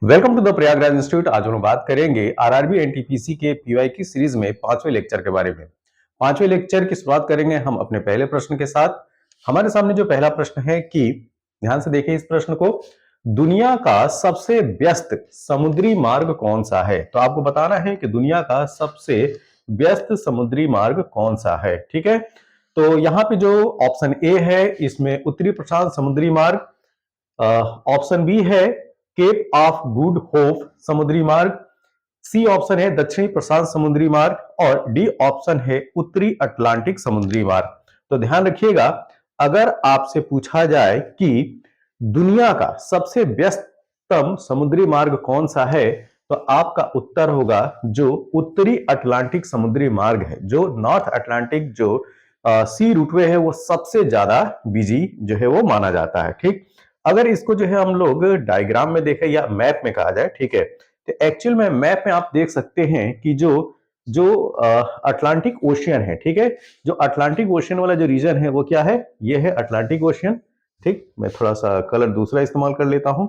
Welcome to the Prayagraj institute. आज हम बात करेंगे आरआरबी एनटीपीसी के पीवाई की सीरीज में पांचवें लेक्चर के बारे में। पांचवें लेक्चर की शुरुआत करेंगे हम अपने पहले प्रश्न के साथ। हमारे सामने जो पहला प्रश्न है कि ध्यान से देखिए इस प्रश्न को, दुनिया का सबसे व्यस्त समुद्री मार्ग कौन सा है। तो आपको बताना है कि दुनिया का सबसे व्यस्त समुद्री मार्ग कौन सा है। ठीक है, तो यहाँ पे जो ऑप्शन ए है इसमें उत्तरी प्रशांत समुद्री मार्ग, ऑप्शन बी है केप ऑफ गुड होप समुद्री मार्ग, सी ऑप्शन है दक्षिणी प्रशांत समुद्री मार्ग और डी ऑप्शन है उत्तरी अटलांटिक समुद्री मार्ग। तो ध्यान रखिएगा, अगर आपसे पूछा जाए कि दुनिया का सबसे व्यस्ततम समुद्री मार्ग कौन सा है तो आपका उत्तर होगा जो उत्तरी अटलांटिक समुद्री मार्ग है। जो नॉर्थ अटलांटिक जो सी रूटवे है वो सबसे ज्यादा बिजी जो है वो माना जाता है। ठीक, अगर इसको जो है हम लोग डायग्राम में देखें या मैप में कहा जाए, ठीक है, तो एक्चुअल में मैप में आप देख सकते हैं कि जो जो अटलांटिक ओशियन है, ठीक है, जो अटलांटिक ओशियन वाला जो रीजन है वो क्या है, ये है अटलांटिक ओशियन। ठीक, मैं थोड़ा सा कलर दूसरा इस्तेमाल कर लेता हूं।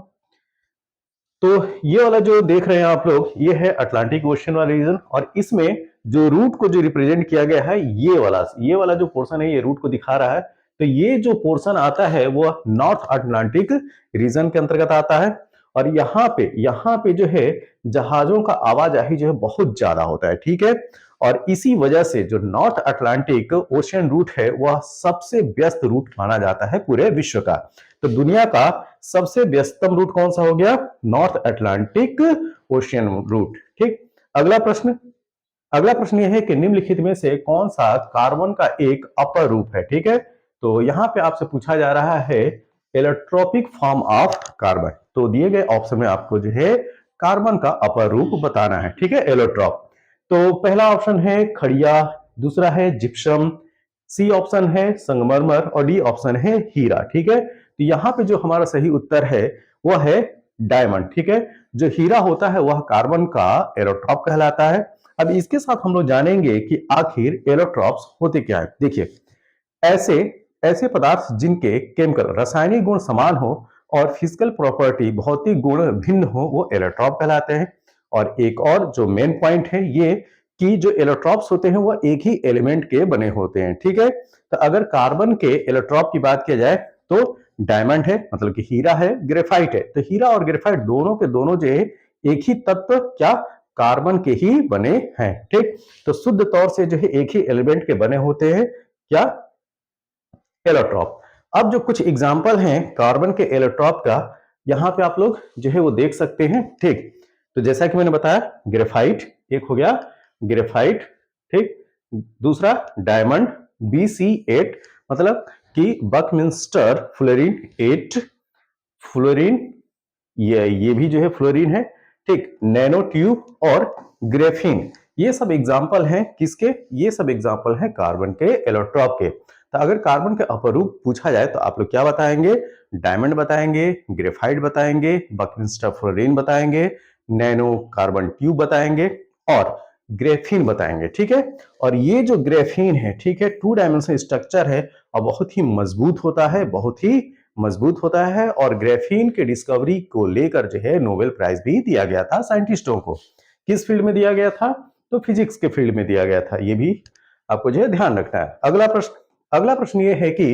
तो ये वाला जो देख रहे हैं आप लोग, ये है अटलांटिक ओशियन वाला रीजन और इसमें जो रूट को जो रिप्रेजेंट किया गया है ये वाला जो पोर्शन है ये रूट को दिखा रहा है। तो ये जो पोर्शन आता है वो नॉर्थ अटलांटिक रीजन के अंतर्गत आता है और यहाँ पे जो है जहाजों का आवाजाही जो है बहुत ज्यादा होता है। ठीक है, और इसी वजह से जो नॉर्थ अटलांटिक ओशियन रूट है वह सबसे व्यस्त रूट माना जाता है पूरे विश्व का। तो दुनिया का सबसे व्यस्ततम रूट कौन सा हो गया, नॉर्थ अटलांटिक ओशियन रूट। ठीक, अगला प्रश्न यह है कि निम्नलिखित में से कौन सा कार्बन का एक अपर रूप है। ठीक है, तो यहां पे आपसे पूछा जा रहा है एलोट्रोपिक फॉर्म ऑफ कार्बन। तो दिए गए ऑप्शन में आपको जो है कार्बन का अपर रूप बताना है। ठीक है, एलोट्रोप। तो पहला ऑप्शन है खड़िया, दूसरा है जिप्सम, सी ऑप्शन है संगमरमर और डी ऑप्शन है हीरा। ठीक है, तो यहाँ पे जो हमारा सही उत्तर है वह है डायमंड। ठीक है, जो हीरा होता है वह कार्बन का एलोट्रॉप कहलाता है। अब इसके साथ हम लोग जानेंगे कि आखिर एलोट्रॉप्स होते क्या है। देखिए, ऐसे ऐसे पदार्थ जिनके केमिकल रासायनिक गुण समान हो और फिजिकल प्रॉपर्टी भौतिक गुण भिन्न हो वो एलोट्रॉप कहलाते हैं। और एक और जो मेन पॉइंट है ये कि जो एलोट्रॉप्स होते हैं वो एक ही एलिमेंट के बने होते हैं। ठीक है, तो अगर कार्बन के एलोट्रॉप की बात किया जाए तो डायमंड है, मतलब कि हीरा है, ग्रेफाइट है। तो हीरा और ग्रेफाइट दोनों के दोनों जो है एक ही तत्व क्या, कार्बन के ही बने हैं। ठीक, तो शुद्ध तौर से जो है एक ही एलिमेंट के बने होते हैं क्या, एलोट्रॉप। अब जो कुछ एग्जाम्पल हैं कार्बन के एलोट्रॉप का यहां पे आप लोग जो है वो देख सकते हैं। ठीक, तो जैसा कि मैंने बताया ग्रेफाइट एक हो गया, ग्रेफाइट। ठीक, दूसरा डायमंड BC8, मतलब कि बकमिंस्टर फ्लोरीन 8, फ्लोरीन, ये भी जो है फ्लोरीन है। ठीक, नैनो ट्यूब और ग्रेफीन, ये सब एग्जाम्पल हैं किसके, ये सब एग्जाम्पल हैं कार्बन के एलोट्रॉप के। तो अगर कार्बन के अपरूप पूछा जाए तो आप लोग क्या बताएंगे, डायमंड बताएंगे, ग्रेफाइट बताएंगे, बकमिंस्टर फ्लोरीन बताएंगे, नैनो कार्बन ट्यूब बताएंगे और ग्रेफीन बताएंगे। ठीक है, और ये जो ग्रेफीन है, ठीक है, 2 डायमेंशनल स्ट्रक्चर है और बहुत ही मजबूत होता है, बहुत ही मजबूत होता है। और ग्रेफीन के डिस्कवरी को लेकर जो है नोबेल प्राइज भी दिया गया था साइंटिस्टों को। किस फील्ड में दिया गया था, तो फिजिक्स के फील्ड में दिया गया था, ये भी आपको जो है ध्यान रखना है। अगला प्रश्न ये है कि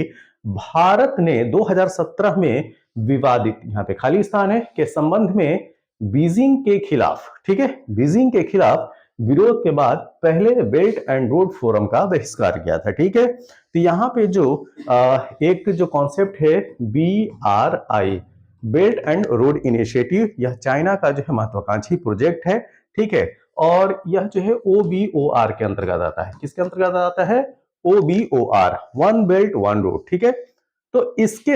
भारत ने 2017 में विवादित, यहाँ पे खाली स्थान है, के संबंध में बीजिंग के खिलाफ, ठीक है, बीजिंग के खिलाफ विरोध के बाद पहले बेल्ट एंड रोड फोरम का बहिष्कार किया था। ठीक है, तो यहाँ पे जो एक जो कॉन्सेप्ट है BRI, belt and road initiative, यह चाइना का जो है महत्वाकांक्षी प्रोजेक्ट है। ठीक है, और यह जो है OBOR के अंतर्गत आता है। किसके अंतर्गत आता है, OBOR, one belt one road. ठीक है, तो इसके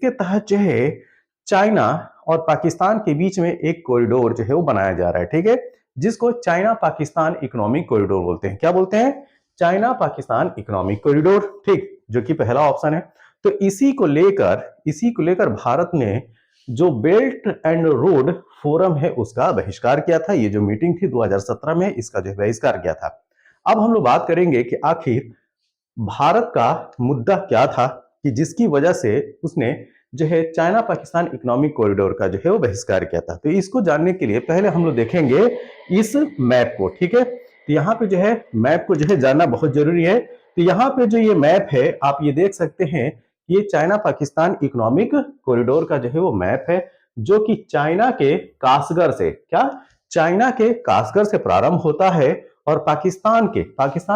तहत जो है चाइना और पाकिस्तान के बीच में एक कॉरिडोर जो है वो बनाया जा रहा है। ठीक है, जिसको चाइना पाकिस्तान इकोनॉमिक कॉरिडोर बोलते हैं। क्या बोलते हैं, चाइना पाकिस्तान इकोनॉमिक कॉरिडोर। ठीक, जो कि पहला ऑप्शन है। तो इसी को लेकर भारत ने जो बेल्ट एंड रोड फोरम है उसका बहिष्कार किया था। ये जो मीटिंग थी 2017 में, इसका जो बहिष्कार किया था। अब हम लोग बात करेंगे कि आखिर भारत का मुद्दा क्या था कि जिसकी वजह से उसने जो है चाइना पाकिस्तान इकोनॉमिक कॉरिडोर का जो है वो बहिष्कार किया था। तो इसको जानने के लिए पहले हम लोग देखेंगे इस मैप को, ठीक है। तो यहाँ पे जो है मैप को जो है जानना बहुत जरूरी है। तो यहाँ पे जो ये मैप है आप ये देख सकते हैं, ये चाइना पाकिस्तान इकोनॉमिक कॉरिडोर का जो है वो मैप है, जो कि चाइना के कासगर से, क्या, चाइना के कासगर से प्रारंभ होता है और पाकिस्तान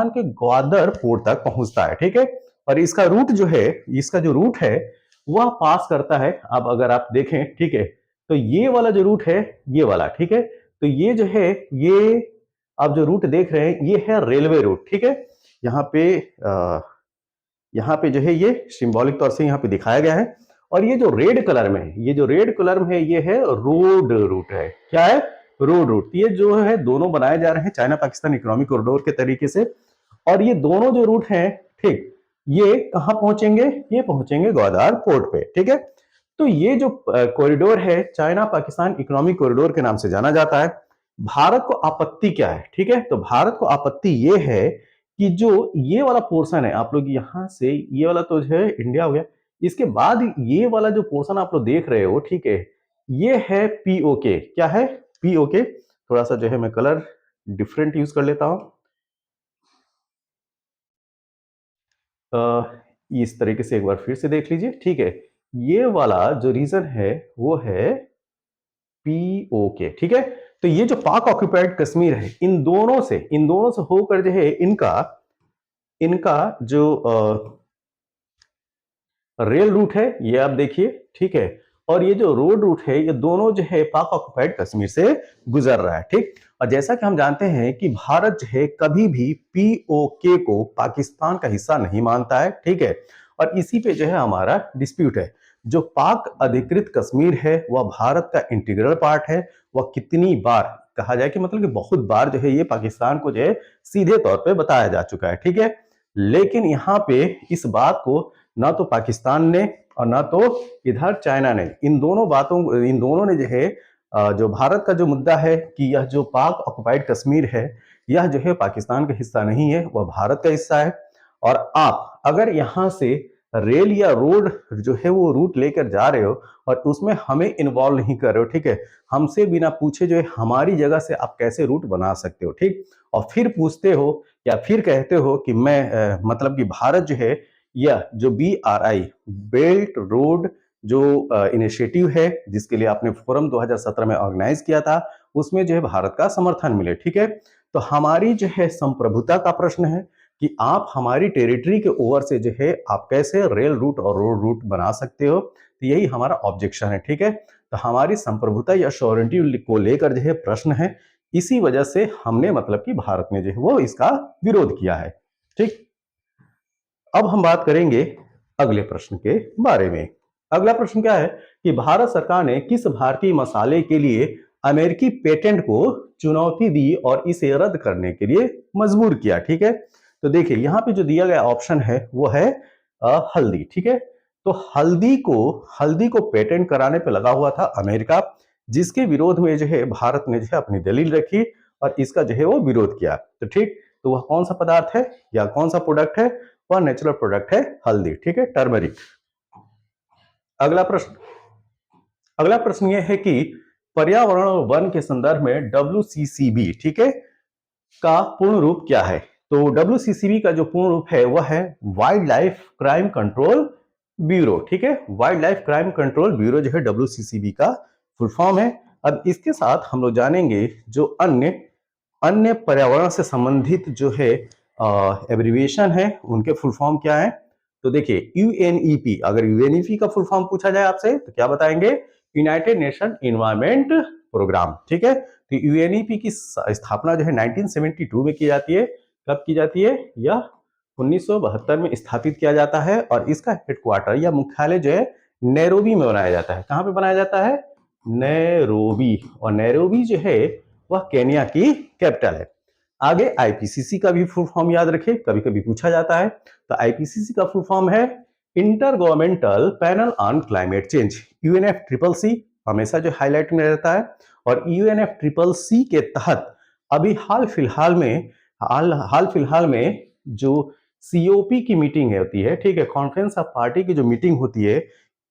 के ग्वादर पोर्ट तक पहुंचता है, ठीक है। और इसका रूट जो है, इसका जो रूट है वह पास करता है, अब अगर आप देखें, ठीक है, तो ये वाला जो रूट है, ये वाला, ठीक है। तो ये जो है, ये आप जो रूट देख रहे हैं ये है रेलवे रूट, ठीक है। यहाँ पे यहाँ पे जो है ये सिंबॉलिक तौर से यहाँ पे दिखाया गया है। और ये जो रेड कलर में है, ये जो रेड कलर में है, ये है रोड रूट है। क्या है? Road root. ये जो है दोनों बनाए जा रहे हैं चाइना पाकिस्तान इकोनॉमिक कॉरिडोर के तरीके से। और ये दोनों जो रूट हैं, ठीक, ये कहां पहुंचेंगे? ये पहुंचेंगे ग्वादार पोर्ट पे, ठीक है। तो ये जो कॉरिडोर है चाइना पाकिस्तान इकोनॉमिक कॉरिडोर के नाम से जाना जाता है। भारत को आपत्ति क्या है? ठीक है, तो भारत को आपत्ति ये है कि जो ये वाला पोर्शन है, आप लोग यहां से, ये वाला तो जो है इंडिया हो गया, इसके बाद ये वाला जो पोर्शन आप लोग देख रहे हो, ठीक है, ये है पीओके। क्या है? पीओके। थोड़ा सा जो है मैं कलर डिफरेंट यूज कर लेता हूं। इस तरीके से एक बार फिर से देख लीजिए, ठीक है। ये वाला जो रीजन है वो है पीओके, ठीक है। तो ये जो पाक ऑक्युपाइड कश्मीर है, इन दोनों से होकर जो है इनका इनका जो रेल रूट है, ये आप देखिए, ठीक है। और ये जो रोड रूट है, ये दोनों जो है पाक ऑक्युपाइड कश्मीर से गुजर रहा है, ठीक। और जैसा कि हम जानते हैं कि भारत जो है कभी भी पीओके को पाकिस्तान का हिस्सा नहीं मानता है, ठीक है। और इसी पे जो है हमारा डिस्प्यूट है। जो पाक अधिकृत कश्मीर है वह भारत का इंटीग्रल पार्ट है। वह कितनी बार कहा जाए कि मतलब कि बहुत बार जो है ये पाकिस्तान को जो है सीधे तौर पे बताया जा चुका है, ठीक है। लेकिन यहाँ पे इस बात को ना तो पाकिस्तान ने और ना तो इधर चाइना ने, इन दोनों ने जो है जो भारत का जो मुद्दा है कि यह जो पाक ऑक्युपाइड कश्मीर है, यह जो है पाकिस्तान का हिस्सा नहीं है, वह भारत का हिस्सा है। और आप अगर यहाँ से रेल या रोड जो है वो रूट लेकर जा रहे हो और उसमें हमें इन्वॉल्व नहीं कर रहे हो, ठीक है, हमसे बिना पूछे जो है हमारी जगह से आप कैसे रूट बना सकते हो, ठीक। और फिर पूछते हो या फिर कहते हो कि मैं मतलब कि भारत जो है, या जो BRI, बेल्ट रोड जो इनिशिएटिव है, जिसके लिए आपने फोरम 2017 में ऑर्गेनाइज किया था, उसमें जो है भारत का समर्थन मिले, ठीक है। तो हमारी जो है संप्रभुता का प्रश्न है कि आप हमारी टेरिटरी के ओवर से जो है आप कैसे रेल रूट और रोड रूट बना सकते हो। तो यही हमारा ऑब्जेक्शन है, ठीक है। तो हमारी संप्रभुता या सॉवरेनिटी को लेकर जो है प्रश्न है। इसी वजह से हमने मतलब कि भारत ने जो है वो इसका विरोध किया है, ठीक। अब हम बात करेंगे अगले प्रश्न के बारे में। अगला प्रश्न क्या है कि भारत सरकार ने किस भारतीय मसाले के लिए अमेरिकी पेटेंट को चुनौती दी और इसे रद्द करने के लिए मजबूर किया, ठीक है। तो देखिए यहाँ पे जो दिया गया ऑप्शन है वो है हल्दी, ठीक है। तो हल्दी को पेटेंट कराने पे लगा हुआ था अमेरिका, जिसके विरोध में जो है भारत ने जो है अपनी दलील रखी और इसका जो है वो विरोध किया। तो ठीक, तो वह कौन सा पदार्थ है या कौन सा प्रोडक्ट है? वह नेचुरल प्रोडक्ट है हल्दी, ठीक है, टर्मरिक। अगला प्रश्न यह है कि पर्यावरण और वन के संदर्भ में WCCB, ठीक है, का पूर्ण रूप क्या है? तो WCCB का जो पूर्ण रूप है वह है wild life crime control bureau, ठीक है। Wild life crime control bureau जो है WCCB का फुल फॉर्म है। अब इसके साथ हम लोग जानेंगे जो अन्य अन्य पर्यावरण से संबंधित जो है एब्रिविएशन है, उनके फुल फॉर्म क्या है। तो देखिए यूएनईपी, अगर यूएनईपी का फुल फॉर्म पूछा जाए आपसे तो क्या बताएंगे? यूनाइटेड नेशन इन्वायरमेंट प्रोग्राम, ठीक है। तो यूएनईपी की स्थापना जो है 1972 में की जाती है। कब की जाती है? यह 1972 में स्थापित किया जाता है और इसका हेडक्वार्टर या मुख्यालय जो है नैरोबी में बनाया जाता है। कहां पे बनाया जाता है? नैरोबी। और नैरोबी जो है वह केनिया की कैपिटल है। आगे आईपीसीसी का भी फुल फॉर्म याद रखें, कभी कभी पूछा जाता है। तो आईपीसीसी का फुल फॉर्म है inter governmental panel on climate change. UNFCCC हमेशा जो हाईलाइट में रहता है। और UNFCCC के तहत अभी हाल फिलहाल में जो COP की मीटिंग होती है, ठीक है, कॉन्फ्रेंस ऑफ पार्टी की जो मीटिंग होती है,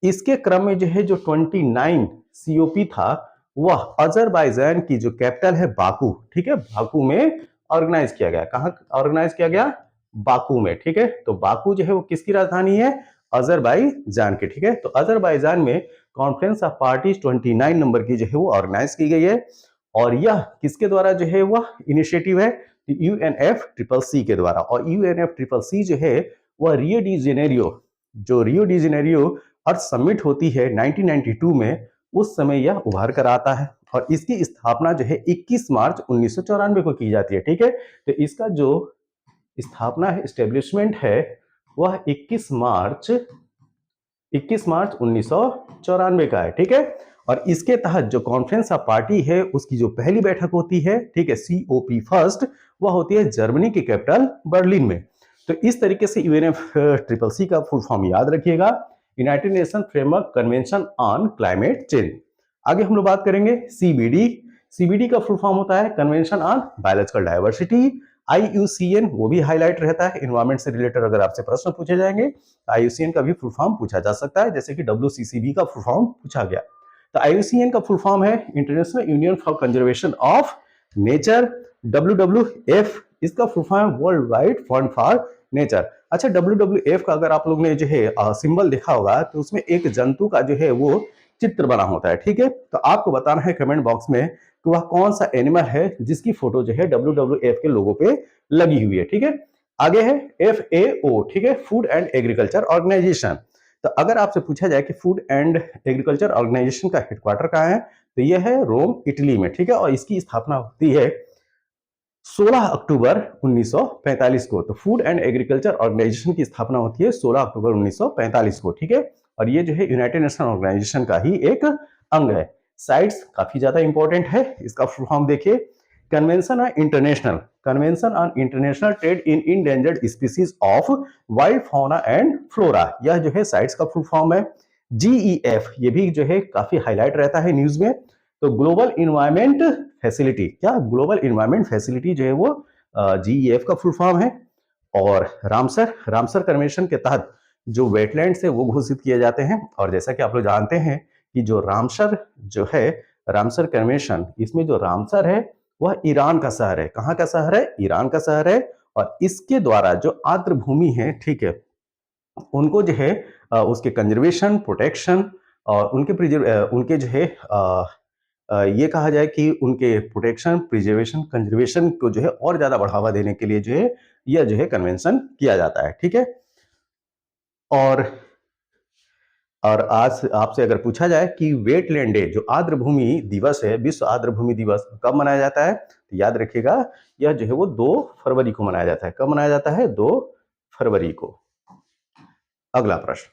इसके क्रम में जो है जो 29 COP था वह अजरबैजान की जो कैपिटल है बाकू, ठीक है, बाकू में ऑर्गेनाइज किया गया। कहां ऑर्गेनाइज किया गया? बाकू में, ठीक है। तो बाकू जो है वो किसकी राजधानी है? अजरबैजान की, ठीक है। तो अजरबैजान में कॉन्फ्रेंस ऑफ पार्टीज 29 नंबर की जो है वो ऑर्गेनाइज की गई है और यह किसके द्वारा जो है वह इनिशिएटिव है? UNFCCC के द्वारा। और UNFCCC जो है वह रियो डी जेनेरियो, जो रियो डी जेनेरियो अर्थ समिट होती है 1992 में, उस समय यह उभर कर आता है और इसकी स्थापना जो है 21 मार्च 1994 को की जाती है, ठीक है। तो इसका जो स्थापना है, एस्टेब्लिशमेंट है, वह 21 मार्च 1994 का है, ठीक है। और इसके तहत जो कॉन्फ्रेंस ऑफ पार्टी है उसकी जो पहली बैठक होती है, ठीक है, COP फर्स्ट, वह होती है जर्मनी की कैपिटल बर्लिन में। तो इस तरीके से UNFCCC का फुल फॉर्म याद रखिएगा, United nation framework convention on climate change. आगे हम लोग बात करेंगे CBD का फुल फॉर्म होता है convention on biological diversity. IUCN वो भी हाईलाइट रहता है, इन्वायरमेंट से रिलेटेड अगर आपसे प्रश्न पूछे जाएंगे IUCN का भी फुल फॉर्म पूछा जा सकता है, जैसे कि WCCB का फुल फॉर्म पूछा गया। तो IUCN का फुल फॉर्म है international union for conservation of nature. WWF इसका फुल फॉर्म है world wide fund for nature. अच्छा, WWF का अगर आप लोग ने जो है सिंबल देखा होगा तो उसमें एक जंतु का जो है वो चित्र बना होता है, ठीक है। तो आपको बताना है कमेंट बॉक्स में कि वह कौन सा एनिमल है जिसकी फोटो जो है WWF के लोगो पे लगी हुई है, ठीक है। आगे है FAO, ठीक है, फूड एंड एग्रीकल्चर ऑर्गेनाइजेशन। तो अगर आपसे पूछा जाए कि फूड एंड एग्रीकल्चर ऑर्गेनाइजेशन का हेडक्वार्टर कहाँ है, तो यह है रोम, इटली में, ठीक है। और इसकी स्थापना होती है 16 अक्टूबर 1945 को। तो फूड एंड एग्रीकल्चर ऑर्गेनाइजेशन की स्थापना होती है 16 अक्टूबर 1945 को, ठीक है। और ये जो है यूनाइटेड नेशन ऑर्गेनाइजेशन का ही एक अंग है। साइट्स काफी ज्यादा इंपॉर्टेंट है, इसका फुल फॉर्म देखिए, convention on international trade in endangered species of wild fauna and flora, यह जो है साइट्स का फुल फॉर्म है। GEF ये भी जो है काफी हाईलाइट रहता है न्यूज में। तो ग्लोबल इन्वायरमेंट फैसिलिटी, क्या ग्लोबल इन्वायरमेंट फैसिलिटी जो है वो GEF का फुल फॉर्म है। और रामसर कन्वेंशन के तहत जो वेटलैंड है वो घोषित किए जाते हैं। और जैसा कि आप लोग जानते हैं कि जो रामसर कन्वेंशन, इसमें जो रामसर है वह ईरान का शहर है। कहाँ का शहर है? ईरान का शहर है। और इसके द्वारा जो आर्द्र भूमि है, ठीक है, उनको जो है उसके कंजर्वेशन, प्रोटेक्शन और उनके जो है ये कहा जाए कि उनके प्रोटेक्शन, प्रिजर्वेशन, कंजर्वेशन को जो है और ज्यादा बढ़ावा देने के लिए जो है यह जो है कन्वेंशन किया जाता है, ठीक है। और आज आपसे अगर पूछा जाए कि वेटलैंड डे, जो आर्द्र भूमि दिवस है, विश्व आर्द्र भूमि दिवस कब मनाया जाता है, तो याद रखिएगा यह जो है वो 2 फरवरी को मनाया जाता है। कब मनाया जाता है? 2 फरवरी को। अगला प्रश्न,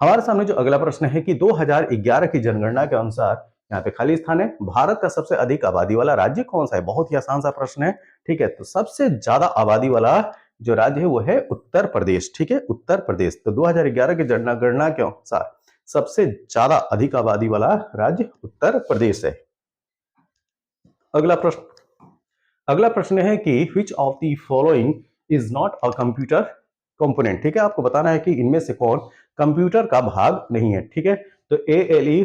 हमारे सामने जो अगला प्रश्न है कि 2011 की जनगणना के अनुसार, यहाँ पे खाली स्थान है, भारत का सबसे अधिक आबादी वाला राज्य कौन सा है? बहुत ही आसान सा प्रश्न है, ठीक है। तो सबसे ज्यादा आबादी वाला जो राज्य है वो है उत्तर प्रदेश, ठीक है, उत्तर प्रदेश। तो 2011 की जनगणना के अनुसार सबसे ज्यादा अधिक आबादी वाला राज्य उत्तर प्रदेश है। अगला प्रश्न है कि which of the following is not a computer component, ठीक है। आपको बताना है कि इनमें से कौन कंप्यूटर का भाग नहीं है, ठीक है। तो ALE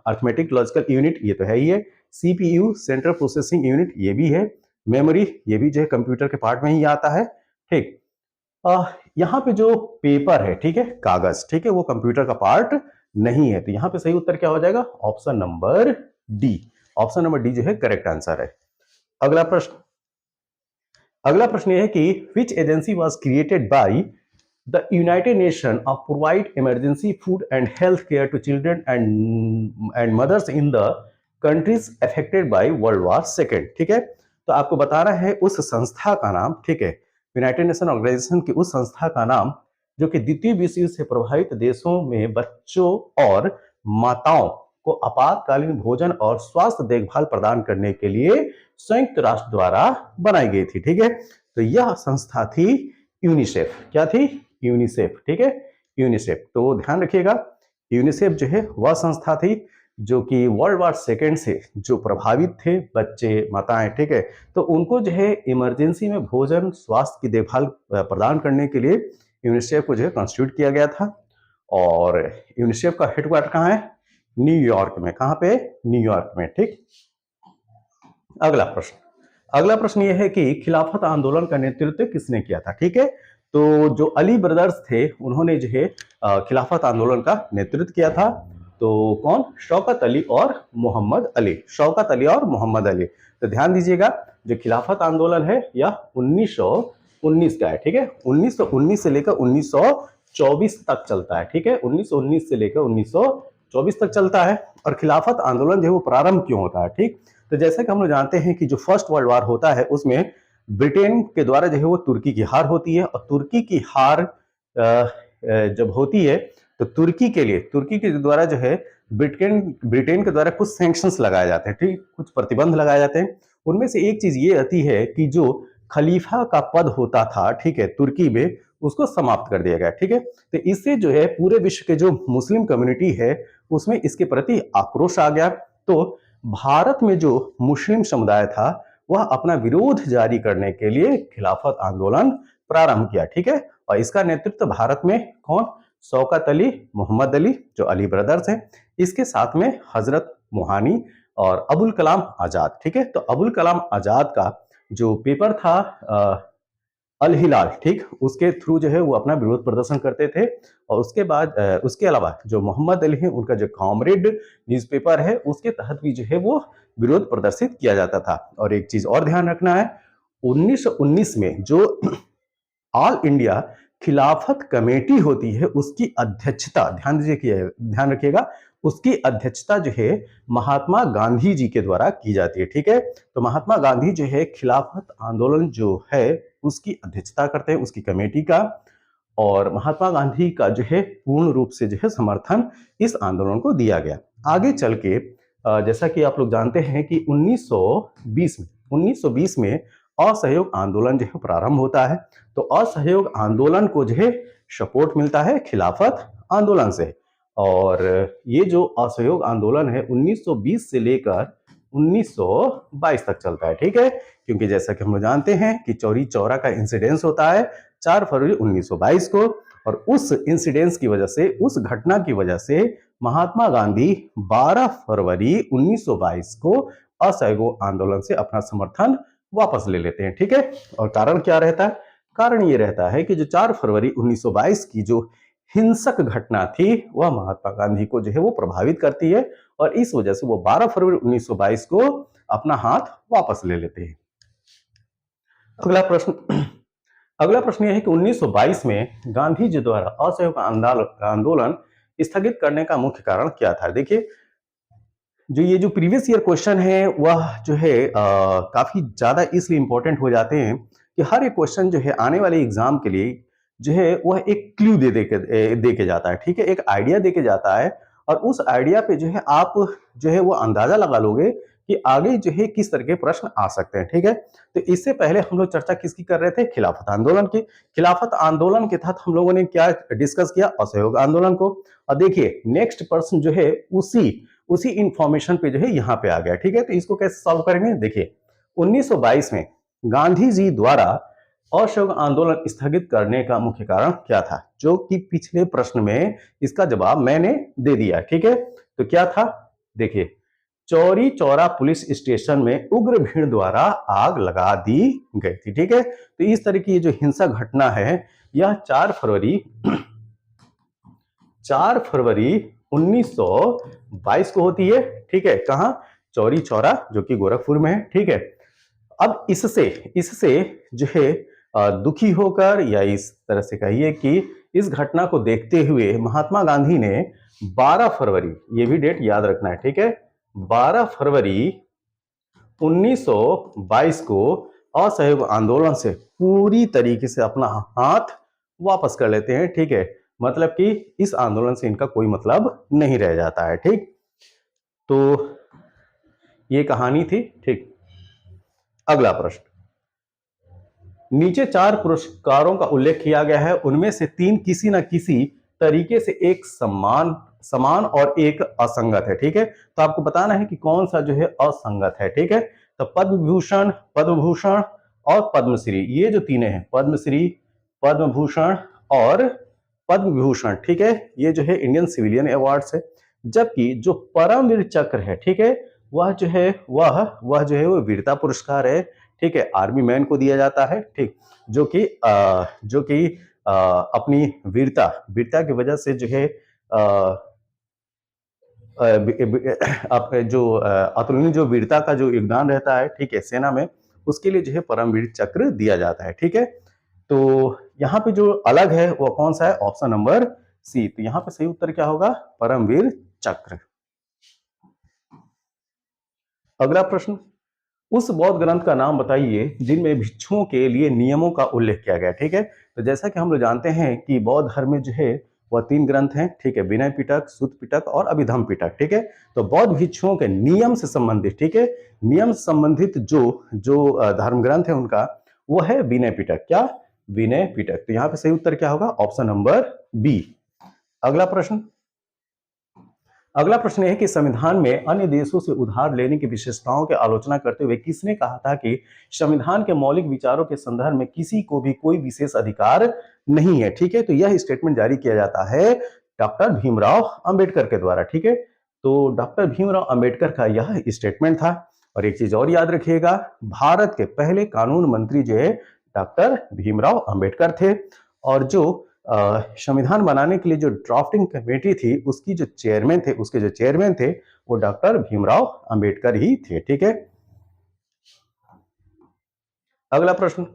अर्थमेटिक लॉजिकल यूनिट, ये तो है ही है। CPU सेंट्रल प्रोसेसिंग यूनिट, ये भी है। मेमोरी, ये भी जो है कंप्यूटर के पार्ट में ही आता है, ठीक। यहाँ पे जो पेपर है, ठीक है, कागज, ठीक है, वो कंप्यूटर का पार्ट नहीं है। तो यहाँ पे सही उत्तर क्या हो जाएगा? Option number D. Option number D जो है करेक्ट आंसर है। अगला प्रश्न यह है कि which agency was created by the United Nation of provide emergency food and health care to children and mothers in the countries affected by World War second, ठीक है। तो आपको बताना है उस संस्था का नाम, ठीक है, यूनाइटेड नेशन ऑर्गेनाइजेशन की उस संस्था का नाम जो कि द्वितीय विश्व युद्ध से प्रभावित देशों में बच्चों और माताओं को आपातकालीन भोजन और स्वास्थ्य देखभाल प्रदान करने के लिए संयुक्त राष्ट्र द्वारा बनाई गई थी, ठीक है। तो यह संस्था थी यूनिसेफ। क्या थी? यूनिसेफ, ठीक है, यूनिसेफ। तो ध्यान रखिएगा, यूनिसेफ जो है वह संस्था थी जो कि वर्ल्ड वॉर सेकेंड से जो प्रभावित थे बच्चे, माताएं, ठीक है, तो उनको जो है इमरजेंसी में भोजन, स्वास्थ्य की देखभाल प्रदान करने के लिए यूनिसेफ को जो है कॉन्स्टिट्यूट किया गया था। और यूनिसेफ का हेडक्वार्टर कहाँ है? न्यूयॉर्क में। कहाँ पे? न्यूयॉर्क में। ठीक। अगला प्रश्न यह है कि खिलाफत आंदोलन का नेतृत्व किसने किया था? ठीक है, तो जो अली ब्रदर्स थे उन्होंने जो है खिलाफत आंदोलन का नेतृत्व किया था। तो कौन? शौकत अली और मोहम्मद अली। शौकत अली और मोहम्मद अली। तो ध्यान दीजिएगा, जो खिलाफत आंदोलन है यह 1919 का है। ठीक है, 1919 से लेकर 1924 तक चलता है। ठीक है, 1919 से लेकर 1924 तक चलता है। और खिलाफत आंदोलन जो है वो प्रारंभ क्यों होता है? ठीक, तो जैसे कि हम लोग जानते हैं कि जो फर्स्ट वर्ल्ड वॉर होता है उसमें ब्रिटेन के द्वारा जो है वो तुर्की की हार होती है। और तुर्की की हार जब होती है तो तुर्की के द्वारा जो है ब्रिटेन के द्वारा कुछ सैंक्शंस लगाए जाते हैं। ठीक, कुछ प्रतिबंध लगाए जाते हैं। उनमें से एक चीज ये रहती है कि जो खलीफा का पद होता था, ठीक है, तुर्की में, उसको समाप्त कर दिया गया। ठीक है, तो इससे जो है पूरे विश्व के जो मुस्लिम कम्युनिटी है उसमें इसके प्रति आक्रोश आ गया। तो भारत में जो मुस्लिम समुदाय था वह अपना विरोध जारी करने के लिए खिलाफत आंदोलन प्रारंभ किया। ठीक है, और इसका नेतृत्व भारत में कौन? शौकत अली, मोहम्मद अली जो अली ब्रदर्स हैं, इसके साथ में हजरत मोहानी और अबुल कलाम आजाद। ठीक है, तो अबुल कलाम आजाद का जो पेपर था अल हिलाल, ठीक, उसके थ्रू जो है वो अपना विरोध प्रदर्शन करते थे। और उसके बाद उसके अलावा जो मोहम्मद अली है उनका जो कॉमरेड न्यूज़पेपर है उसके तहत भी जो है वो विरोध प्रदर्शित किया जाता था। और एक चीज और ध्यान रखना है, 1919 में जो ऑल इंडिया खिलाफत कमेटी होती है उसकी अध्यक्षता, ध्यान रखिएगा, उसकी अध्यक्षता जो है महात्मा गांधी जी के द्वारा की जाती है। ठीक है, तो महात्मा गांधी जो है खिलाफत आंदोलन जो है उसकी अध्यक्षता करते हैं, उसकी कमेटी का। और महात्मा गांधी का जो है पूर्ण रूप से जो है समर्थन इस आंदोलन को दिया गया। आगे चल के जैसा कि आप लोग जानते हैं कि 1920 में असहयोग आंदोलन जो है प्रारंभ होता है। तो असहयोग आंदोलन को जो है सपोर्ट मिलता है खिलाफत आंदोलन से। और ये जो असहयोग आंदोलन है 1920 से लेकर 1922 तक चलता है। ठीक है, क्योंकि जैसा कि हम लोग जानते हैं कि चौरी चौरा का इंसिडेंस होता है 4 फरवरी 1922 को। और उस इंसिडेंस की वजह से, उस घटना की वजह से महात्मा गांधी 12 फरवरी 1922 को असहयोग आंदोलन से अपना समर्थन वापस ले लेते हैं। ठीक है, और कारण क्या रहता है? कारण ये रहता है कि जो 4 फरवरी 1922 की जो हिंसक घटना थी वह महात्मा गांधी को जो है वो प्रभावित करती है। और इस वजह से वो 12 फरवरी 1922 को अपना हाथ वापस ले लेते हैं। अगला प्रश्न यह है कि 1922 में गांधी जी द्वारा असहयोग आंदोलन स्थगित करने का मुख्य कारण क्या था? देखिए, जो प्रीवियस ईयर क्वेश्चन है वह जो है काफी ज्यादा इसलिए इंपॉर्टेंट हो जाते हैं कि हर एक क्वेश्चन जो है आने वाले एग्जाम के लिए जो है वह एक क्लू दे के जाता है। ठीक है, एक आइडिया दे के जाता है। और उस आइडिया पे जो है आप जो है वो अंदाजा लगा लोगे कि आगे जो है किस तरह के प्रश्न आ सकते हैं। ठीक है, तो इससे पहले हम लोग चर्चा किसकी कर रहे थे? खिलाफत आंदोलन की। खिलाफत आंदोलन के तहत हम लोगों ने क्या डिस्कस किया? असहयोग आंदोलन को। और देखिए नेक्स्ट प्रश्न जो है उसी इंफॉर्मेशन पे जो है यहाँ पे आ गया। ठीक है, तो इसको कैसे सॉल्व करेंगे? देखिए 1922 में गांधी जी द्वारा असहयोग आंदोलन स्थगित करने का मुख्य कारण क्या था? जो कि पिछले प्रश्न में इसका जवाब मैंने दे दिया। ठीक है, तो क्या था? देखिए, चौरी चौरा पुलिस स्टेशन में उग्र भीड़ द्वारा आग लगा दी गई थी। ठीक है, तो इस तरह की जो हिंसक घटना है यह 4 फरवरी 1922 को होती है। ठीक है, कहां? चौरी चौरा, जो कि गोरखपुर में है। ठीक है, अब इससे जो है दुखी होकर, या इस तरह से कहिए कि इस घटना को देखते हुए महात्मा गांधी ने 12 फरवरी, ये भी डेट याद रखना है। ठीक है, 12 फरवरी 1922 को असहयोग आंदोलन से पूरी तरीके से अपना हाथ वापस कर लेते हैं। ठीक है, मतलब कि इस आंदोलन से इनका कोई मतलब नहीं रह जाता है। ठीक, तो ये कहानी थी। ठीक, अगला प्रश्न, नीचे 4 पुरस्कारों का उल्लेख किया गया है, उनमें से 3 किसी न किसी तरीके से एक समान और एक असंगत है। ठीक है, तो आपको बताना है कि कौन सा जो है असंगत है। ठीक है, तो पद्म विभूषण, पद्म भूषण और पद्मश्री, ये जो तीनों हैं, पद्मश्री, पद्म भूषण और पद्म विभूषण, ठीक है, ये जो है इंडियन सिविलियन अवार्ड्स है। जबकि जो परमवीर चक्र है, ठीक है, वह जो है वह जो है वो वीरता पुरस्कार है, ठीक है, आर्मी मैन को दिया जाता है, ठीक, जो कि अपनी वीरता वीरता की वजह से जो है आप जो अतुलनीय जो वीरता का जो योगदान रहता है, ठीक है, सेना में, उसके लिए जो है परमवीर चक्र दिया जाता है, ठीक है। तो यहाँ पे जो अलग है वो कौन सा है? Option number C. तो यहाँ पे सही उत्तर क्या होगा? परमवीर चक्र। अगला प्रश्न, उस बौद्ध ग्रंथ का नाम बताइए जिनमें भिक्षुओं के लिए नियमों का उल्लेख किया गया, ठीक है। तो जैसा कि हम लोग जानते हैं कि बौद्ध धर्म में जो है वह 3 ग्रंथ हैं, ठीक है, विनय पिटक, सुत्त पिटक और अभिधम्म पिटक, ठीक है। तो बौद्ध भिक्षुओं के नियम से संबंधित, ठीक है, नियम से संबंधित जो जो धर्म ग्रंथ है उनका, वो है विनय पिटक। क्या? विनय पिटक। तो यहाँ पे सही उत्तर क्या होगा? Option number B. अगला प्रश्न, अगला प्रश्न है कि संविधान में अन्य देशों से उधार लेने की विशेषताओं की आलोचना करते हुए किसने कहा था कि संविधान के मौलिक विचारों के संदर्भ में किसी को भी कोई विशेष अधिकार नहीं है, ठीक है। तो यह स्टेटमेंट जारी किया जाता है डॉक्टर भीमराव अंबेडकर के द्वारा, ठीक है। तो डॉक्टर भीमराव अंबेडकर का यह स्टेटमेंट था। और एक चीज और याद रखिएगा, भारत के पहले कानून मंत्री जो है डॉक्टर भीमराव अंबेडकर थे। और जो संविधान बनाने के लिए जो ड्राफ्टिंग कमेटी थी उसकी जो चेयरमैन थे वो डॉक्टर भीमराव अंबेडकर ही थे, ठीक है। अगला प्रश्न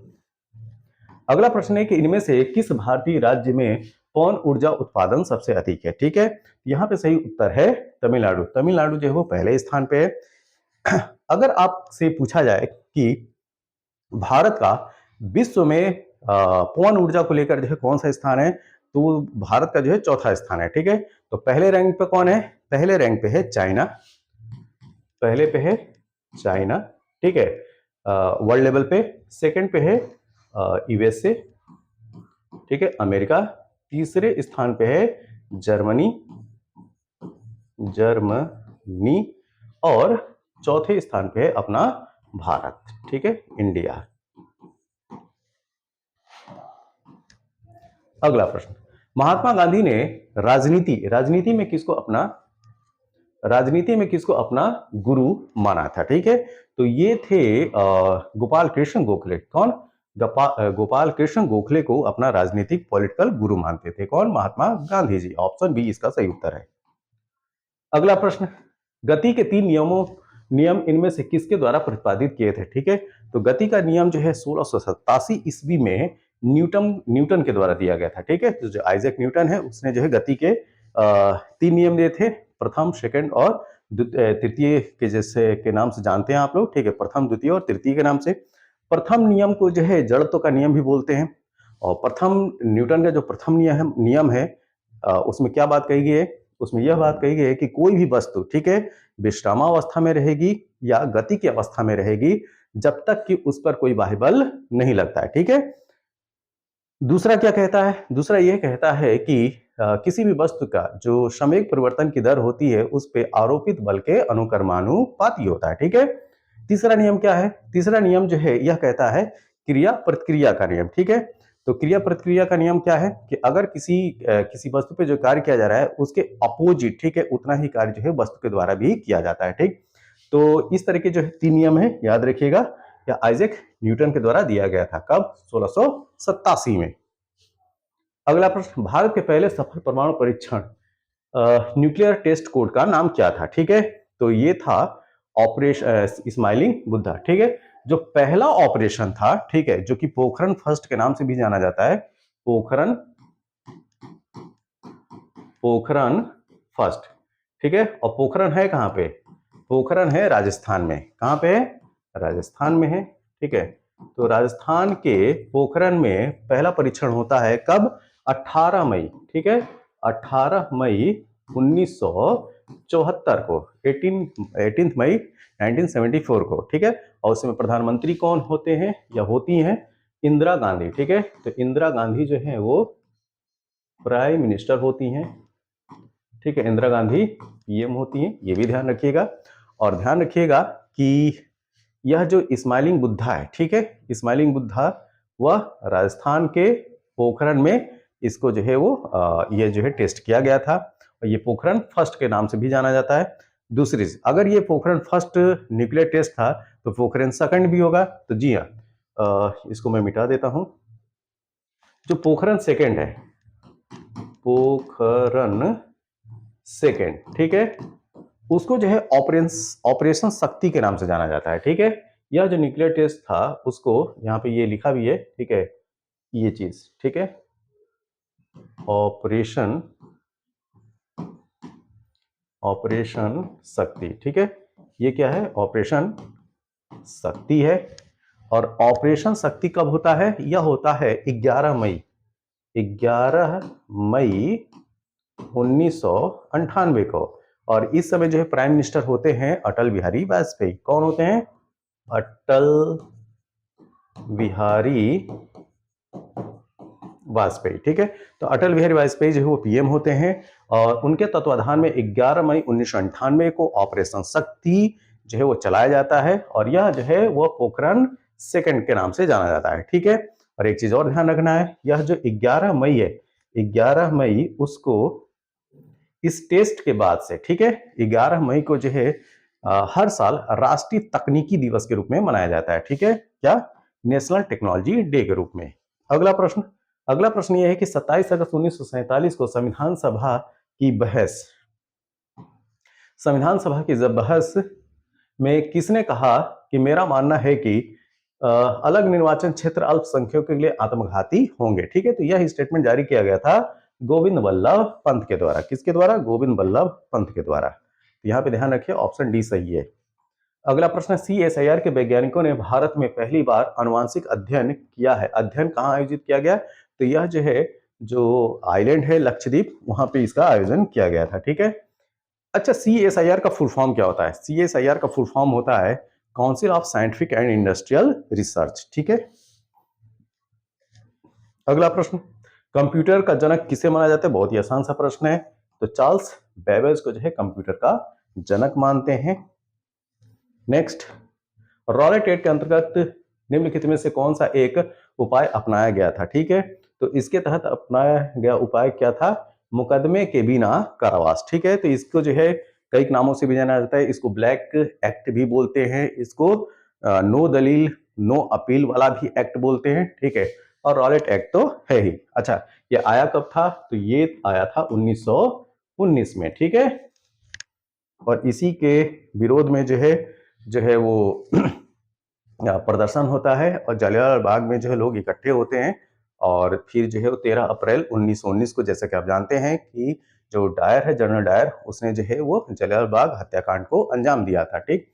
है कि इनमें से किस भारतीय राज्य में पवन ऊर्जा उत्पादन सबसे अधिक है, ठीक है। यहाँ पे सही उत्तर है तमिलनाडु। तमिलनाडु जो है वो पहले स्थान पे है। अगर आपसे पूछा जाए कि भारत का विश्व में पवन ऊर्जा को लेकर जो है कौन सा स्थान है, तो भारत का जो है चौथा स्थान है, ठीक है। तो पहले रैंक पे कौन है? पहले रैंक पे है चाइना, पहले पे है चाइना, ठीक है, वर्ल्ड लेवल पे। सेकंड पे है यूएसए, ठीक है, अमेरिका। तीसरे स्थान पे है जर्मनी, और चौथे स्थान पे है अपना भारत, ठीक है, इंडिया। अगला प्रश्न, महात्मा गांधी ने राजनीति में किसको अपना गुरु माना था, ठीक है। तो ये थे गोपाल कृष्ण गोखले। कौन? गोपाल कृष्ण गोखले को अपना राजनीतिक पॉलिटिकल गुरु मानते थे। कौन? महात्मा गांधी जी। ऑप्शन बी इसका सही उत्तर है। अगला प्रश्न, गति के 3 नियम इनमें से किसके द्वारा प्रतिपादित किए थे, ठीक है। तो गति का नियम जो है 1687 ईस्वी में न्यूटन के द्वारा दिया गया था, ठीक है। तो जो आइजैक न्यूटन है उसने जो है गति के 3 नियम दिए थे, प्रथम, सेकंड और तृतीय के जैसे के नाम से जानते हैं आप लोग, ठीक है, प्रथम, द्वितीय और तृतीय के नाम से। प्रथम नियम को जो है जड़त्व का नियम भी बोलते हैं। और प्रथम न्यूटन का जो प्रथम नियम है उसमें क्या बात कही गई है? उसमें यह बात कही गई है कि कोई भी वस्तु, ठीक है, विश्रामावस्था में रहेगी या गति की अवस्था में रहेगी जब तक कि उस पर कोई बाह्य बल नहीं लगता है, ठीक है। दूसरा क्या कहता है? दूसरा यह कहता है कि किसी भी वस्तु का जो संवेग परिवर्तन की दर होती है उस पे आरोपित बल के अनुकर्मानुपाती होता है, ठीक है। तीसरा नियम क्या है? तीसरा नियम जो है यह कहता है क्रिया प्रतिक्रिया का नियम, ठीक है। तो क्रिया प्रतिक्रिया का नियम क्या है कि अगर किसी वस्तु पे जो कार्य किया जा रहा है उसके अपोजिट, ठीक है, उतना ही कार्य जो है वस्तु के द्वारा भी किया जाता है, ठीक। तो इस तरह के जो है 3 नियम है, याद रखिएगा। यह आइजैक न्यूटन के द्वारा दिया गया था। कब? 1687 में। अगला प्रश्न, भारत के पहले सफल परमाणु परीक्षण न्यूक्लियर टेस्ट कोड का नाम क्या था, ठीक है। तो ये था ऑपरेशन स्माइलिंग बुद्धा, ठीक है। जो पहला ऑपरेशन था, ठीक है, जो कि पोखरण फर्स्ट के नाम से भी जाना जाता है, पोखरण फर्स्ट, ठीक है। और पोखरण है कहां पे? पोखरण है राजस्थान में। कहां पे है? राजस्थान में है, ठीक है। तो राजस्थान के पोखरण में पहला परीक्षण होता है कब? 18 मई, ठीक है, 18 मई 1974 को, 18 मई 1974 को, ठीक है। और उसमें प्रधानमंत्री कौन होते हैं या होती हैं? इंदिरा गांधी, ठीक है। तो इंदिरा गांधी जो है वो प्राइम मिनिस्टर होती हैं, ठीक है। इंदिरा गांधी पीएम होती हैं, ये भी ध्यान रखिएगा। और ध्यान रखिएगा कि यह जो स्माइलिंग बुद्धा है, ठीक है, स्माइलिंग बुद्धा वह राजस्थान के पोखरण में इसको जो है वो ये जो है टेस्ट किया गया था। और ये पोखरण फर्स्ट के नाम से भी जाना जाता है। दूसरी, अगर ये पोखरण फर्स्ट न्यूक्लियर टेस्ट था तो पोखरण सेकंड भी होगा। तो जी हाँ, इसको मैं मिटा देता हूं। जो पोखरण सेकंड है, पोखरण सेकंड, ठीक है, उसको जो है ऑपरेशन शक्ति के नाम से जाना जाता है। ठीक है, यह जो न्यूक्लियर टेस्ट था उसको यहाँ पे ये लिखा भी है, ठीक है, ये चीज, ठीक है, ऑपरेशन शक्ति। ठीक है, ये क्या है, ऑपरेशन शक्ति है। और ऑपरेशन शक्ति कब होता है, यह होता है 11 मई 1998 को। और इस समय जो है प्राइम मिनिस्टर होते हैं अटल बिहारी वाजपेयी। कौन होते हैं, अटल बिहारी वाजपेयी। ठीक है, तो अटल बिहारी वाजपेयी जो है वो पीएम होते हैं और उनके तत्वाधान में 11 मई 1998 को ऑपरेशन शक्ति जो है वो चलाया जाता है। और यह जो है वो पोखरण सेकंड के नाम से जाना जाता है। ठीक है, और एक चीज और ध्यान रखना है, यह जो 11 मई है, 11 मई उसको इस टेस्ट के बाद से, ठीक है, 11 मई को जो है हर साल राष्ट्रीय तकनीकी दिवस के रूप में मनाया जाता है। ठीक है, क्या, नेशनल टेक्नोलॉजी डे के रूप में। अगला प्रश्न यह है कि 27 अगस्त 1947 को संविधान सभा की बहस में किसने कहा कि मेरा मानना है कि अलग निर्वाचन क्षेत्र अल्पसंख्यकों के लिए आत्मघाती होंगे। ठीक है, तो यह स्टेटमेंट जारी किया गया था गोविंद वल्लभ पंत के द्वारा। किसके द्वारा, गोविंद वल्लभ पंत के द्वारा। तो यहाँ पे ध्यान रखिए, ऑप्शन डी सही है। अगला प्रश्न, CSIR के वैज्ञानिकों ने भारत में पहली बार अनुवांशिक अध्ययन किया है। अध्ययन कहाँ आयोजित किया गया, तो यह जो है जो आइलैंड है लक्षद्वीप, वहां पे इसका आयोजन किया गया था। ठीक है, अच्छा, CSIR का फुल फॉर्म क्या होता है, CSIR का फुल फॉर्म होता है council of scientific and industrial research. ठीक है, अगला प्रश्न, कंप्यूटर का जनक किसे माना जाता है, बहुत ही आसान सा प्रश्न है। तो चार्ल्स बेबेज को जो है कंप्यूटर का जनक मानते हैं। नेक्स्ट, रॉलेट एक्ट के अंतर्गत निम्नलिखित में से कौन सा एक उपाय अपनाया गया था। ठीक है, तो इसके तहत अपनाया गया उपाय क्या था, मुकदमे के बिना कारावास। ठीक है, तो इसको जो है कई नामों से भी जाना जाता है। इसको ब्लैक एक्ट भी बोलते हैं, इसको नो दलील नो अपील वाला भी एक्ट बोलते हैं। ठीक है, और रॉलेट एक्ट तो है ही। अच्छा, ये आया कब था, तो ये आया था 1919 में। ठीक है, और इसी के विरोध में जो है वो प्रदर्शन होता है और जलियांवाला बाग में जो है लोग इकट्ठे होते हैं। और फिर जो है 13 अप्रैल 1919 को, जैसे कि आप जानते हैं कि जो डायर है, जनरल डायर, उसने जो है वो जलियांवाला बाग हत्याकांड को अंजाम दिया था। ठीक,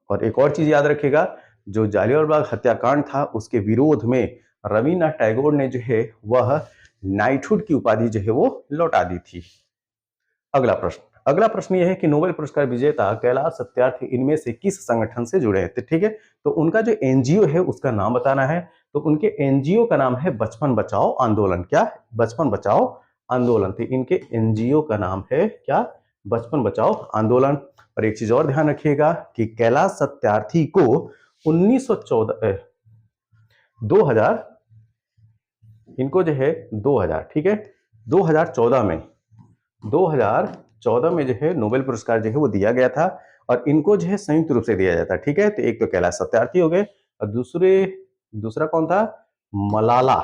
और एक और चीज याद रखिएगा, जो जालियांवाला बाग हत्याकांड था उसके विरोध में रविन्द्रनाथ टैगोर ने जो है वह नाइटहुड की उपाधि जो है वो लौटा दी थी। अगला प्रश्न यह है कि नोबेल पुरस्कार विजेता कैलाश सत्यार्थी इनमें से किस संगठन से जुड़े हैं। ठीक है, तो उनका जो एनजीओ है उसका नाम बताना है। तो उनके एनजीओ का नाम है बचपन बचाओ आंदोलन। क्या, बचपन बचाओ आंदोलन। तो इनके एनजीओ का नाम है क्या, बचपन बचाओ आंदोलन। और एक चीज और ध्यान रखिएगा कि कैलाश सत्यार्थी को 1914 2000 इनको जो है 2000, ठीक है, 2014 में जो है नोबेल पुरस्कार जो है वो दिया गया था। और इनको जो है संयुक्त रूप से दिया जाता है। ठीक है, तो एक तो कैलाश सत्यार्थी हो गए और दूसरा कौन था, मलाला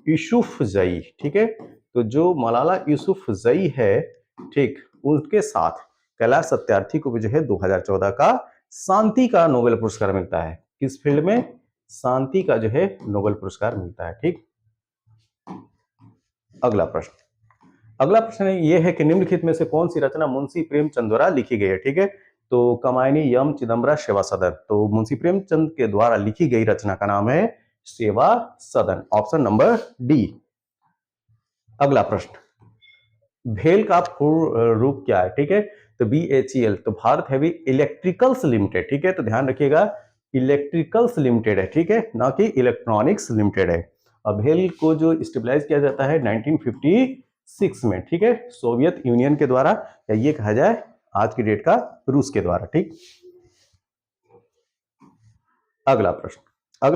यूसुफजई। ठीक है, तो जो मलाला यूसुफजई है, ठीक, उनके साथ कैलाश सत्यार्थी को भी जो है 2014 का शांति का नोबेल पुरस्कार मिलता है। किस फील्ड में, शांति का जो है नोबेल पुरस्कार मिलता है। ठीक, अगला प्रश्न ये है कि निम्नलिखित में से कौन सी रचना मुंशी प्रेमचंद द्वारा लिखी गई है। ठीक है, तो कमायनी यम चिदम्बरा सेवा सदन, तो मुंशी प्रेमचंद के द्वारा लिखी गई रचना का नाम है सेवा सदन, ऑप्शन नंबर डी। अगला प्रश्न, भेल का पूर्ण रूप क्या है। ठीक है, तो BHEL, तो भारत हैवी इलेक्ट्रिकल्स लिमिटेड। ठीक है, तो ध्यान रखिएगा इलेक्ट्रिकल्स लिमिटेड है, ठीक है, ना कि इलेक्ट्रॉनिक्स लिमिटेड है। अब भेल को जो स्टेबलाइज किया जाता है 1956 में, ठीक है, सोवियत यूनियन के द्वारा, या ये कहा जाए आज की डेट का रूस के द्वारा। ठीक, अगला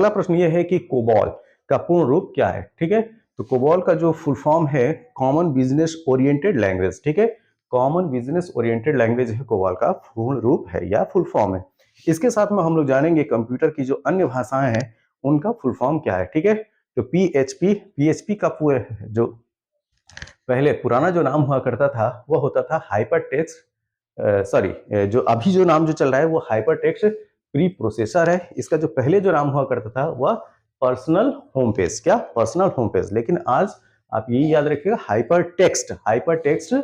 प्रश्न यह है कि कोबॉल का पूर्ण रूप क्या है, ठीक है। तो कोबॉल का जो फुल फॉर्म है कॉमन बिजनेस ओरिएंटेड लैंग्वेज, ठीक है। कॉमन बिजनेस ओरिएंटेड लैंग्वेज है कोबॉल का पूर्ण रूप है या फुल फॉर्म है। इसके साथ में हम लोग जानेंगे कंप्यूटर की जो अन्य भाषाएं हैं उनका फुल फॉर्म क्या है, ठीक है। तो पीएचपी का पूरे जो पहले पुराना जो नाम हुआ करता था वह होता था हाइपर टेक्स्ट, सॉरी जो अभी जो नाम जो चल रहा है वो हाइपर टेक्स्ट प्री प्रोसेसर है। इसका जो पहले जो नाम हुआ करता था वह पर्सनल होम पेज, क्या पर्सनल होम पेज, लेकिन आज आप यही याद रखिएगा hyper text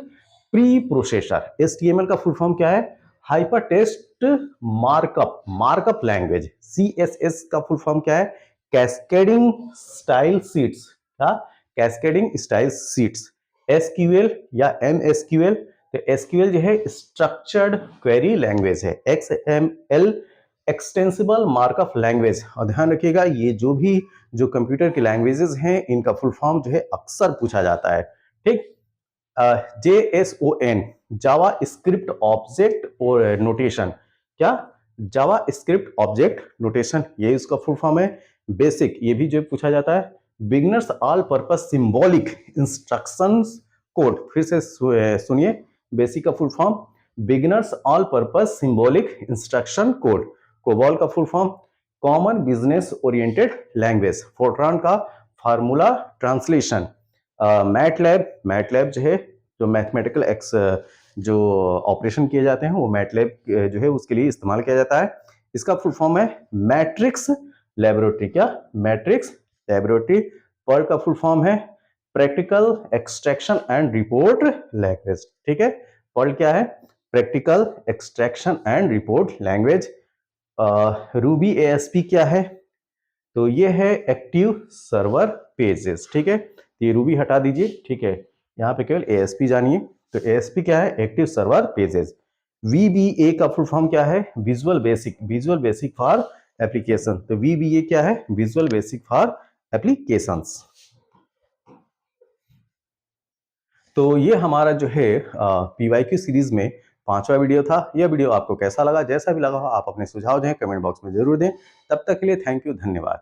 pre processor. HTML का फुल फॉर्म क्या है, hyper text markup language. CSS का फुल फॉर्म क्या है, कैस्केडिंग स्टाइल सीट्स, क्या कैस्केडिंग स्टाइल सीट्स। एसक्यूएल या एमएसक्यूएल, तो एसक्यूएल जो है स्ट्रक्चर्ड क्वेरी लैंग्वेज है। XML extensible markup language. और ध्यान रखिएगा ये जो भी जो कंप्यूटर की लैंग्वेजेस हैं इनका फुल फॉर्म जो है अक्सर पूछा जाता है, ठीक। JSON जावा स्क्रिप्ट ऑब्जेक्ट और नोटेशन, क्या जावा स्क्रिप्ट ऑब्जेक्ट नोटेशन, ये इसका फुल फॉर्म है। बेसिक ये भी जो पूछा जाता है। Beginners all purpose symbolic instructions code, फिर से सुनिए, बेसिक का full form beginners all purpose symbolic instruction code. COBOL का full form common business oriented language. FORTRAN का फार्मूला ट्रांसलेशन। मैटलैब जो है जो मैथमेटिकल एक्स जो ऑपरेशन किए जाते हैं वो मैटलैब जो है उसके लिए इस्तेमाल किया जाता है। इसका फुल फॉर्म है मैट्रिक्स लेबोरेटरी, क्या मैट्रिक्स लेबोरेटरी। पर्ल का फुल फॉर्म है practical extraction and report language, ठीक है। पर्ल क्या है, practical extraction and report language. Ruby ASP क्या है, तो ये है एक्टिव सर्वर पेजेस, ठीक है। ये रूबी हटा दीजिए, ठीक है, यहाँ पे केवल एएसपी जानिए। तो एएसपी क्या है, एक्टिव सर्वर पेजेस। वीबीए का फुल फॉर्म क्या है, विजुअल बेसिक फॉर एप्लीकेशन। तो वीबीए क्या है, विजुअल बेसिक फॉर एप्लीकेशंस। तो ये हमारा जो है पीवाईक्यू सीरीज में 5वां वीडियो था। यह वीडियो आपको कैसा लगा, जैसा भी लगा हो आप अपने सुझाव दें कमेंट बॉक्स में जरूर दें। तब तक के लिए थैंक यू, धन्यवाद।